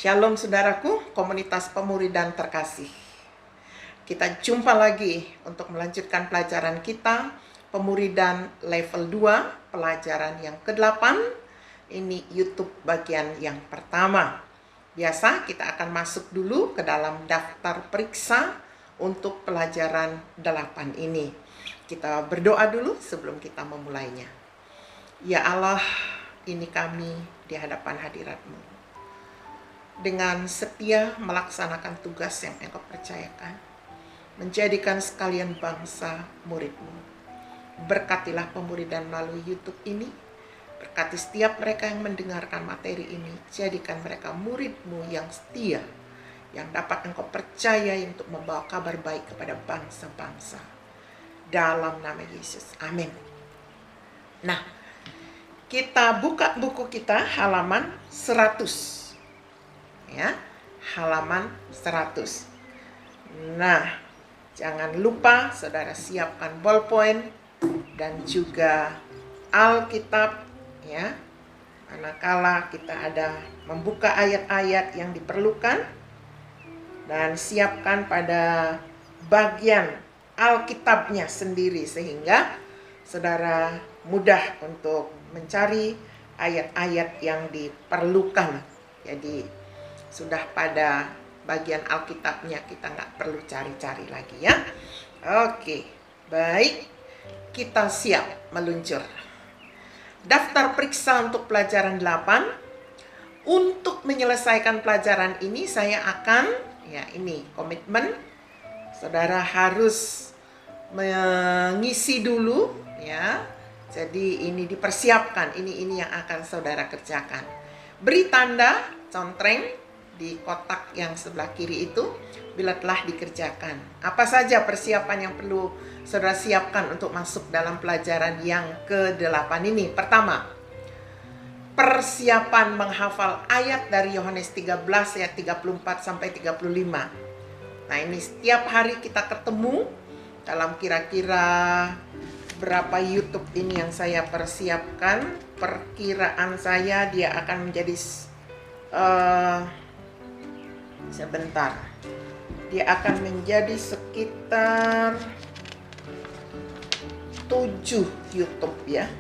Shalom saudaraku, komunitas pemuridan terkasih. Kita jumpa lagi untuk melanjutkan pelajaran kita, pemuridan level 2, pelajaran yang ke-8. Ini YouTube bagian yang pertama. Biasa kita akan masuk dulu ke dalam daftar periksa untuk pelajaran 8 ini. Kita berdoa dulu sebelum kita memulainya. Ya Allah, ini kami di hadapan hadirat-Mu. Dengan setia melaksanakan tugas yang Engkau percayakan, menjadikan sekalian bangsa murid-Mu. Berkatilah pemuridan melalui YouTube ini, berkati setiap mereka yang mendengarkan materi ini, jadikan mereka murid-Mu yang setia, yang dapat Engkau percayai untuk membawa kabar baik kepada bangsa-bangsa. Dalam nama Yesus, amin. Nah, kita buka buku kita halaman 100. Ya, halaman 100. Nah, jangan lupa saudara siapkan ballpoint dan juga Alkitab ya. Manakala kita ada membuka ayat-ayat yang diperlukan, dan siapkan pada bagian Alkitabnya sendiri sehingga saudara mudah untuk mencari ayat-ayat yang diperlukan. Jadi sudah pada bagian Alkitabnya, kita nggak perlu cari-cari lagi ya. Oke, baik, kita siap meluncur. Daftar periksa untuk pelajaran 8. Untuk menyelesaikan pelajaran ini saya akan, ya ini komitmen, saudara harus mengisi dulu ya. Jadi ini dipersiapkan, ini yang akan saudara kerjakan. Beri tanda, contreng di kotak yang sebelah kiri itu bila telah dikerjakan. Apa saja persiapan yang perlu saudara siapkan untuk masuk dalam pelajaran yang ke-8 ini? Pertama, persiapan menghafal ayat dari Yohanes 13 ayat 34 sampai 35. Nah, ini setiap hari kita ketemu dalam kira-kira berapa YouTube ini yang saya persiapkan. Perkiraan saya dia akan menjadi sebentar. Dia akan menjadi sekitar 7 YouTube ya.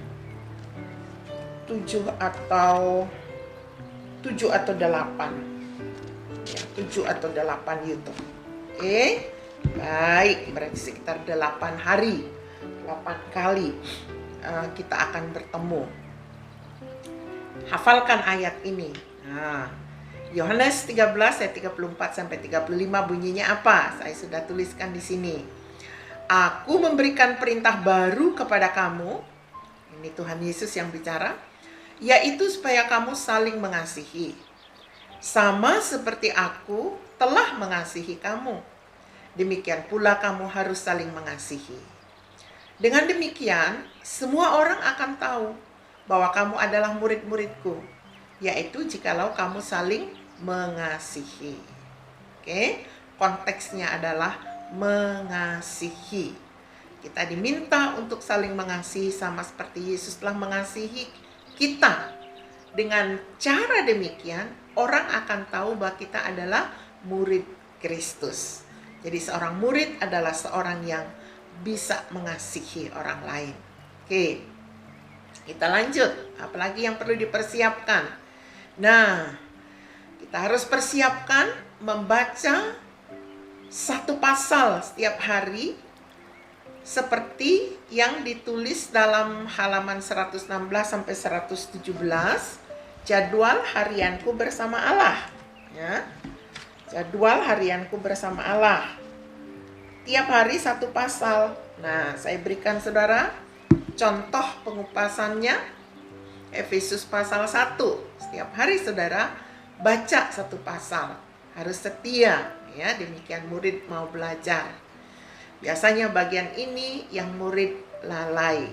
7 atau 8. Ya, 7 atau 8 YouTube. Oke. Baik, berarti sekitar 8 hari. 8 kali kita akan bertemu. Hafalkan ayat ini. Nah, Yohanes 13 ayat 34 sampai 35 bunyinya apa? Saya sudah tuliskan di sini. Aku memberikan perintah baru kepada kamu. Ini Tuhan Yesus yang bicara, yaitu supaya kamu saling mengasihi. Sama seperti aku telah mengasihi kamu. Demikian pula kamu harus saling mengasihi. Dengan demikian, semua orang akan tahu bahwa kamu adalah murid-muridku, yaitu jikalau kamu saling mengasihi. Oke, konteksnya adalah mengasihi. Kita diminta untuk saling mengasihi sama seperti Yesus telah mengasihi kita. Dengan cara demikian, orang akan tahu bahwa kita adalah murid Kristus. Jadi seorang murid adalah seorang yang bisa mengasihi orang lain. Oke, kita lanjut. Apalagi yang perlu dipersiapkan? Nah, kita harus persiapkan membaca satu pasal setiap hari seperti yang ditulis dalam halaman 116 sampai 117, jadwal harianku bersama Allah. Ya. Jadwal harianku bersama Allah. Tiap hari satu pasal. Nah, saya berikan saudara contoh pengupasannya. Efesus pasal 1. Setiap hari saudara baca satu pasal. Harus setia ya, demikian murid mau belajar. Biasanya bagian ini yang murid lalai.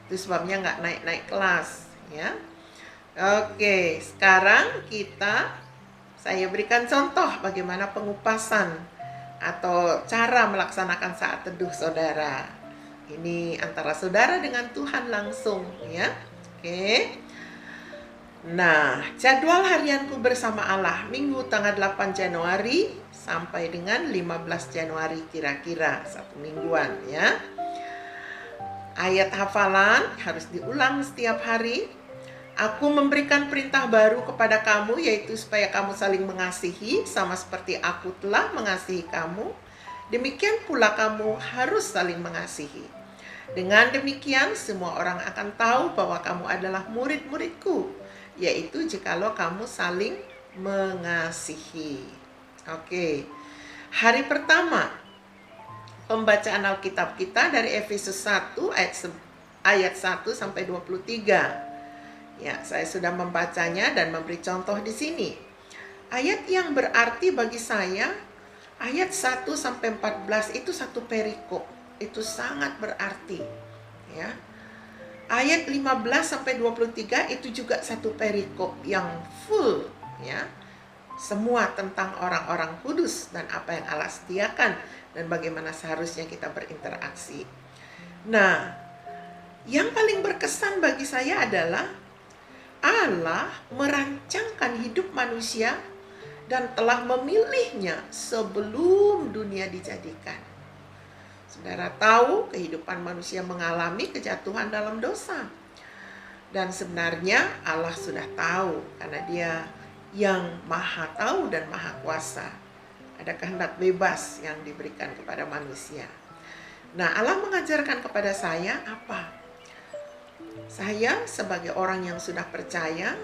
Itu sebabnya nggak naik-naik kelas ya. Oke, sekarang saya berikan contoh bagaimana pengupasan atau cara melaksanakan saat teduh saudara. Ini antara saudara dengan Tuhan langsung ya. Oke. Nah, jadwal harianku bersama Allah Minggu tanggal 8 Januari sampai dengan 15 Januari kira-kira 1 mingguan ya. Ayat hafalan harus diulang setiap hari. Aku memberikan perintah baru kepada kamu, yaitu supaya kamu saling mengasihi sama seperti aku telah mengasihi kamu. Demikian pula kamu harus saling mengasihi. Dengan demikian semua orang akan tahu bahwa kamu adalah murid-muridku, yaitu jikalau kamu saling mengasihi. Oke. Hari pertama pembacaan Alkitab kita dari Efesus 1 ayat 1 sampai 23. Ya, saya sudah membacanya dan memberi contoh di sini. Ayat yang berarti bagi saya, ayat 1 sampai 14 itu satu perikop. Itu sangat berarti. Ya. Ayat 15 sampai 23 itu juga satu perikop yang full, ya. Semua tentang orang-orang kudus dan apa yang Allah sediakan dan bagaimana seharusnya kita berinteraksi. Nah, yang paling berkesan bagi saya adalah Allah merancangkan hidup manusia dan telah memilihnya sebelum dunia dijadikan. Saudara tahu kehidupan manusia mengalami kejatuhan dalam dosa. Dan sebenarnya Allah sudah tahu karena Dia yang maha tahu dan maha kuasa. Ada kehendak bebas yang diberikan kepada manusia. Nah, Allah mengajarkan kepada saya apa? Saya sebagai orang yang sudah percaya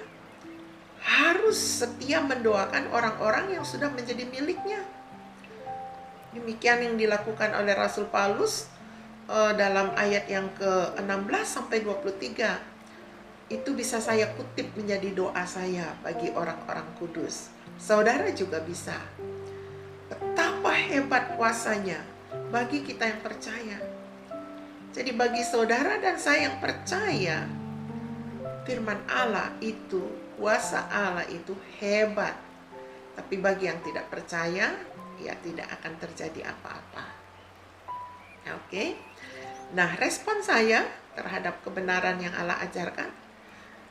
harus setia mendoakan orang-orang yang sudah menjadi miliknya. Demikian yang dilakukan oleh Rasul Paulus dalam ayat yang ke-16 sampai 23. Itu bisa saya kutip menjadi doa saya bagi orang-orang kudus. Saudara juga bisa. Betapa hebat kuasanya bagi kita yang percaya. Jadi bagi saudara dan saya yang percaya, firman Allah itu, kuasa Allah itu hebat. Tapi bagi yang tidak percaya, ya tidak akan terjadi apa-apa. Oke. Nah, respon saya terhadap kebenaran yang Allah ajarkan,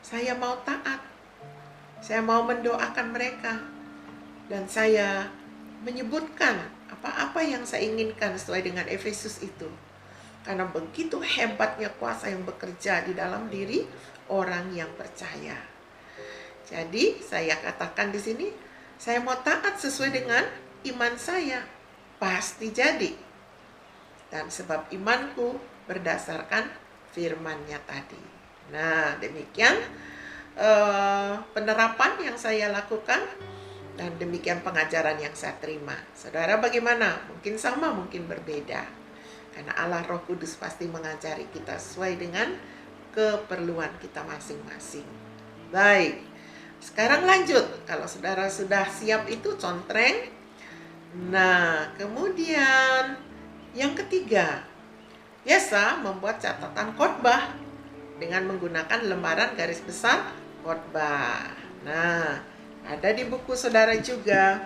saya mau taat. Saya mau mendoakan mereka. Dan saya menyebutkan apa-apa yang saya inginkan sesuai dengan Efesus itu. Karena begitu hebatnya kuasa yang bekerja di dalam diri orang yang percaya. Jadi saya katakan di sini, saya mau taat sesuai dengan iman saya. Pasti jadi. Dan sebab imanku berdasarkan firman-Nya tadi. Nah, demikian penerapan yang saya lakukan. Dan demikian pengajaran yang saya terima. Saudara bagaimana? Mungkin sama, mungkin berbeda. Karena Allah Roh Kudus pasti mengajari kita sesuai dengan keperluan kita masing-masing. Baik, sekarang lanjut. Kalau saudara sudah siap itu contreng. Nah, kemudian yang ketiga, biasa membuat catatan khotbah dengan menggunakan lembaran garis besar khotbah. Nah, ada di buku saudara juga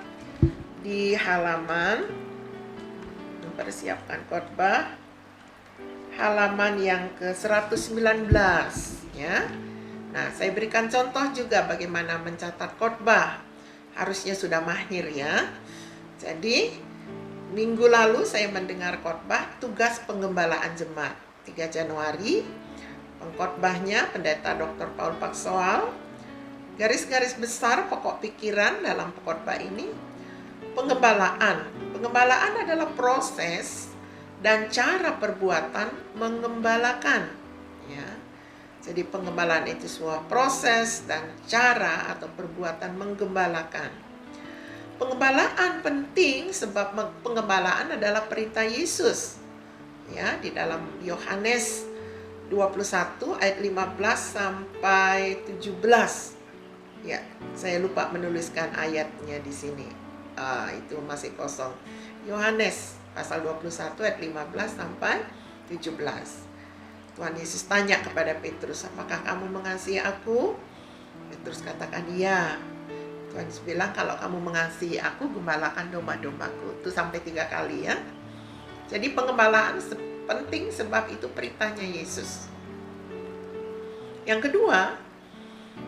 di halaman mempersiapkan khotbah, halaman yang ke-119 ya. Nah, saya berikan contoh juga bagaimana mencatat khotbah. Harusnya sudah mahir ya. Jadi, minggu lalu saya mendengar khotbah tugas penggembalaan jemaat 3 Januari. Pengkhotbahnya Pendeta Dr. Paul Paksoal. Garis-garis besar pokok pikiran dalam khotbah ini, penggembalaan. Penggembalaan adalah proses dan cara perbuatan menggembalakan. Ya. Jadi penggembalaan itu sebuah proses dan cara atau perbuatan menggembalakan. Penggembalaan penting sebab penggembalaan adalah perintah Yesus. Ya, di dalam Yohanes 21 ayat 15 sampai 17. Ya, saya lupa menuliskan ayatnya di sini. Itu masih kosong. Yohanes pasal 21 ayat 15 sampai 17. Tuhan Yesus tanya kepada Petrus, apakah kamu mengasihi aku? Petrus katakan, iya. Tuhan Yesus bilang, kalau kamu mengasihi aku, gembalakan domba-dombaku. Itu sampai 3 kali ya. Jadi penggembalaan penting sebab itu perintahnya Yesus. Yang kedua,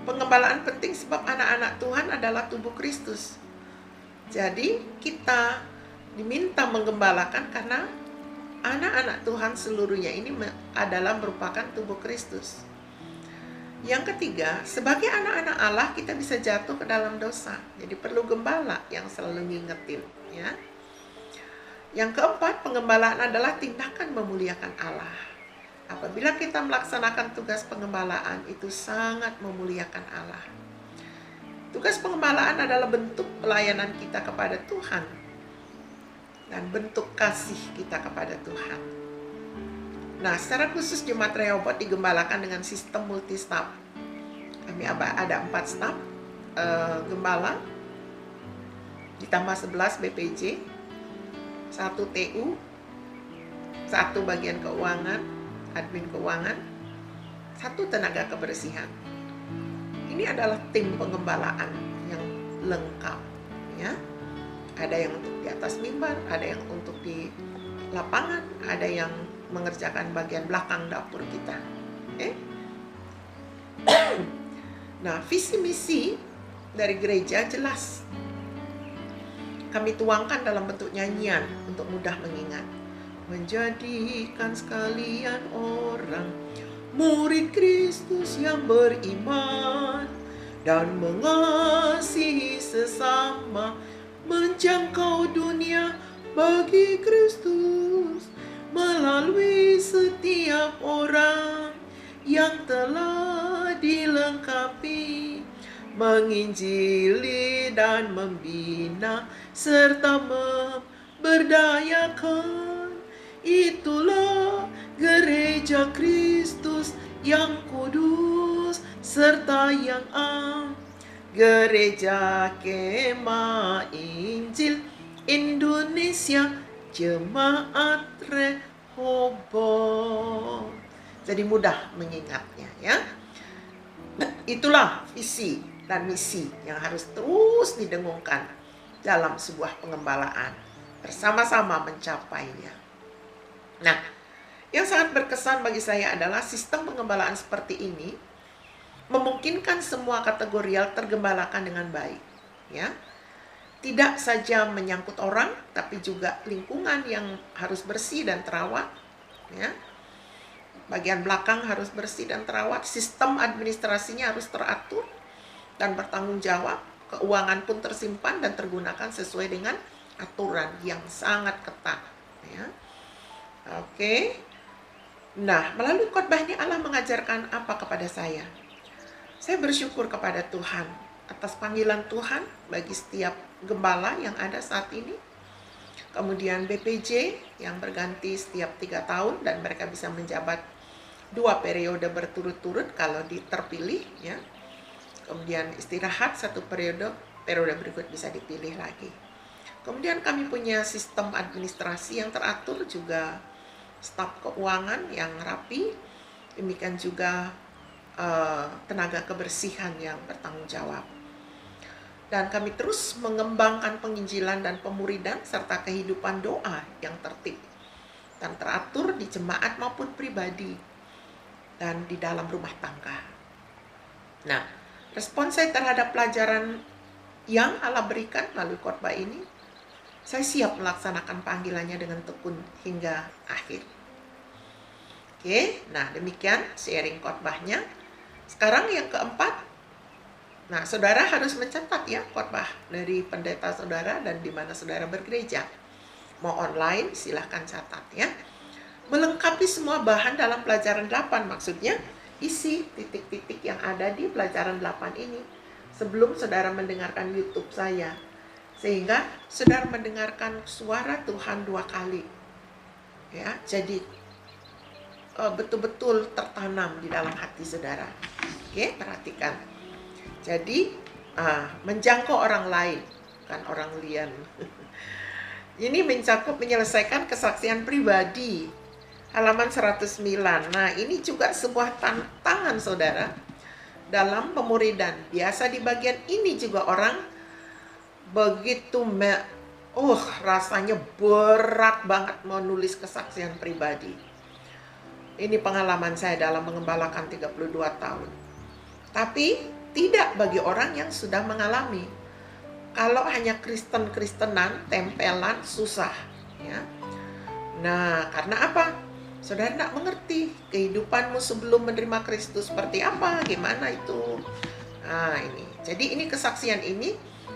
Pengembalaan penting sebab anak-anak Tuhan adalah tubuh Kristus. Jadi kita diminta menggembalakan karena anak-anak Tuhan seluruhnya ini adalah merupakan tubuh Kristus. Yang ketiga, sebagai anak-anak Allah kita bisa jatuh ke dalam dosa. Jadi perlu gembala yang selalu ngingetin, ya. Yang keempat, pengembalaan adalah tindakan memuliakan Allah. Apabila kita melaksanakan tugas pengembalaan, itu sangat memuliakan Allah. Tugas pengembalaan adalah bentuk pelayanan kita kepada Tuhan dan bentuk kasih kita kepada Tuhan. Nah, secara khusus Jemaat Rehoboth digembalakan dengan sistem multi-staff. Kami ada 4 staf gembala, ditambah 11 BPJ, 1 TU, 1 bagian keuangan, admin keuangan, 1 tenaga kebersihan. Ini adalah tim penggembalaan yang lengkap, ya. Ada yang untuk di atas mimbar, ada yang untuk di lapangan, ada yang mengerjakan bagian belakang dapur kita. Nah, visi misi dari gereja jelas. Kami tuangkan dalam bentuk nyanyian untuk mudah mengingat. Menjadikan sekalian orang murid Kristus yang beriman dan mengasihi sesama, menjangkau dunia bagi Kristus melalui setiap orang yang telah dilengkapi, menginjili dan membina serta memberdayakan. Itulah gereja Kristus yang kudus serta yang am, gereja Kemah Injil Indonesia Jemaat Rehoboth. Jadi mudah mengingatnya, ya. Itulah visi dan misi yang harus terus didengungkan dalam sebuah pengembalaan, bersama-sama mencapainya. Nah, yang sangat berkesan bagi saya adalah sistem pengembalaan seperti ini memungkinkan semua kategorial tergembalakan dengan baik, ya. Tidak saja menyangkut orang, tapi juga lingkungan yang harus bersih dan terawat, ya. Bagian belakang harus bersih dan terawat, sistem administrasinya harus teratur dan bertanggung jawab, keuangan pun tersimpan dan tergunakan sesuai dengan aturan yang sangat ketat, ya. Oke. Nah, melalui khotbah ini Allah mengajarkan apa kepada saya? Saya bersyukur kepada Tuhan atas panggilan Tuhan bagi setiap gembala yang ada saat ini. Kemudian BPJ yang berganti setiap 3 tahun dan mereka bisa menjabat 2 periode berturut-turut kalau terpilih, ya. Kemudian istirahat 1 periode berikut bisa dipilih lagi. Kemudian kami punya sistem administrasi yang teratur, juga staf keuangan yang rapi, demikian juga tenaga kebersihan yang bertanggung jawab. Dan kami terus mengembangkan penginjilan dan pemuridan serta kehidupan doa yang tertib dan teratur di jemaat maupun pribadi dan di dalam rumah tangga. Nah, respon saya terhadap pelajaran yang Allah berikan melalui khotbah ini, saya siap melaksanakan panggilannya dengan tekun hingga akhir. Oke, nah demikian sharing khotbahnya. Sekarang yang keempat, nah saudara harus mencatat ya khotbah dari pendeta saudara dan di mana saudara bergereja. Mau online silahkan catat ya. Melengkapi semua bahan dalam pelajaran 8, maksudnya isi titik-titik yang ada di pelajaran 8 ini sebelum saudara mendengarkan YouTube saya, sehingga saudara mendengarkan suara Tuhan 2 kali ya. Jadi betul-betul tertanam di dalam hati saudara. Oke, perhatikan. Jadi menjangkau orang lain, kan orang lian. Ini mencakup menyelesaikan kesaksian pribadi, halaman 109. Nah, ini juga sebuah tantangan saudara dalam pemuridan. Biasa di bagian ini juga orang begitu rasanya berat banget menulis kesaksian pribadi. Ini pengalaman saya dalam mengembalakan 32 tahun. Tapi Tidak bagi orang yang sudah mengalami. Kalau hanya Kristen-Kristenan, tempelan, susah. Ya. Nah, karena apa? Saudara tidak mengerti kehidupanmu sebelum menerima Kristus seperti apa, gimana itu. Nah, ini. Jadi ini kesaksian ini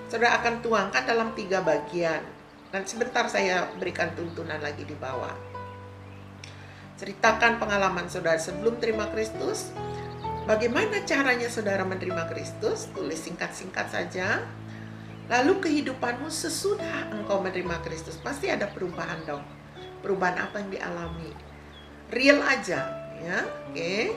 saudara akan tuangkan dalam 3 bagian. Dan sebentar saya berikan tuntunan lagi di bawah. Ceritakan pengalaman saudara sebelum terima Kristus. Bagaimana caranya saudara menerima Kristus? Tulis singkat-singkat saja. Lalu kehidupanmu sesudah engkau menerima Kristus. Pasti ada perubahan dong. Perubahan apa yang dialami? Real aja, ya. Oke.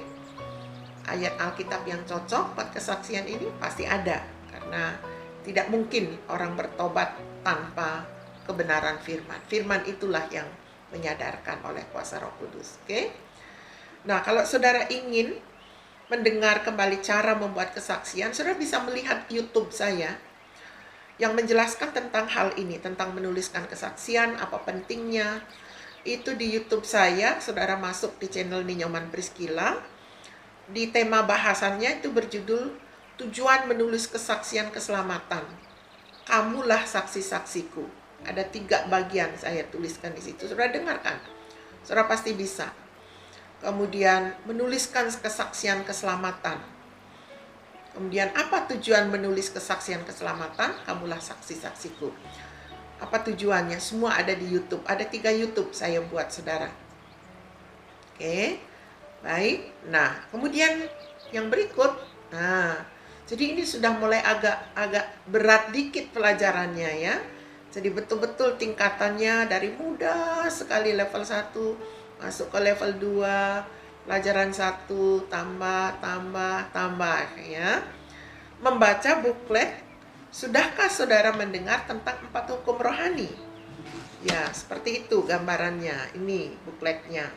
Ayat Alkitab yang cocok buat kesaksian ini pasti ada. Karena tidak mungkin orang bertobat tanpa kebenaran firman. Firman itulah yang menyadarkan oleh kuasa Roh Kudus. Oke. Nah, kalau saudara ingin mendengar kembali cara membuat kesaksian, saudara bisa melihat YouTube saya yang menjelaskan tentang hal ini, tentang menuliskan kesaksian, apa pentingnya. Itu di YouTube saya, saudara masuk di channel Ninyoman Priscilla. Di tema bahasannya itu berjudul Tujuan Menulis Kesaksian Keselamatan. Kamulah saksi-saksiku. Ada 3 bagian saya tuliskan di situ. Saudara dengarkan. Saudara pasti bisa. Kemudian menuliskan kesaksian keselamatan. Kemudian apa tujuan menulis kesaksian keselamatan? Kamulah saksi-saksiku. Apa tujuannya? Semua ada di YouTube. Ada 3 YouTube saya buat saudara. Oke. Baik. Nah, kemudian yang berikut. Nah, jadi ini sudah mulai agak berat dikit pelajarannya ya. Jadi betul-betul tingkatannya dari mudah sekali level 1 masuk ke level 2, pelajaran 1, tambah ya. Membaca buklet, sudahkah saudara mendengar tentang 4 hukum rohani? Ya, seperti itu gambarannya. Ini bukletnya.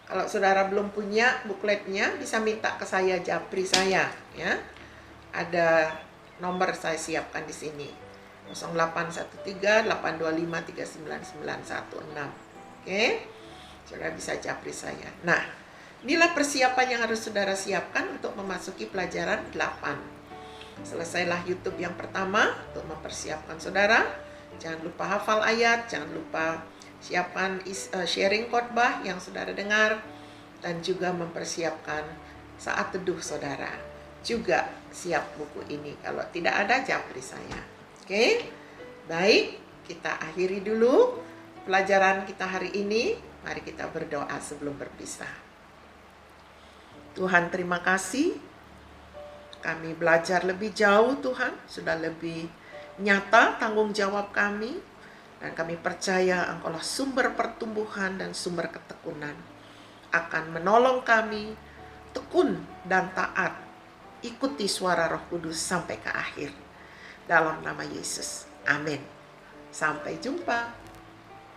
Kalau saudara belum punya bukletnya, bisa minta ke saya, japri saya ya. Ada nomor saya siapkan di sini. 0813 825 39916. Oke. Saudara bisa japri saya. Nah, inilah persiapan yang harus saudara siapkan untuk memasuki pelajaran 8. Selesailah YouTube yang pertama untuk mempersiapkan saudara. Jangan lupa hafal ayat, jangan lupa siapkan sharing khotbah yang saudara dengar, dan juga mempersiapkan saat teduh saudara. Juga siap buku ini. Kalau tidak ada, japri saya. Oke? Baik, kita akhiri dulu pelajaran kita hari ini. Mari kita berdoa sebelum berpisah. Tuhan, terima kasih. Kami belajar lebih jauh, Tuhan. Sudah lebih nyata tanggung jawab kami. Dan kami percaya Engkaulah sumber pertumbuhan dan sumber ketekunan. Akan menolong kami tekun dan taat. Ikuti suara Roh Kudus sampai ke akhir. Dalam nama Yesus. Amin. Sampai jumpa.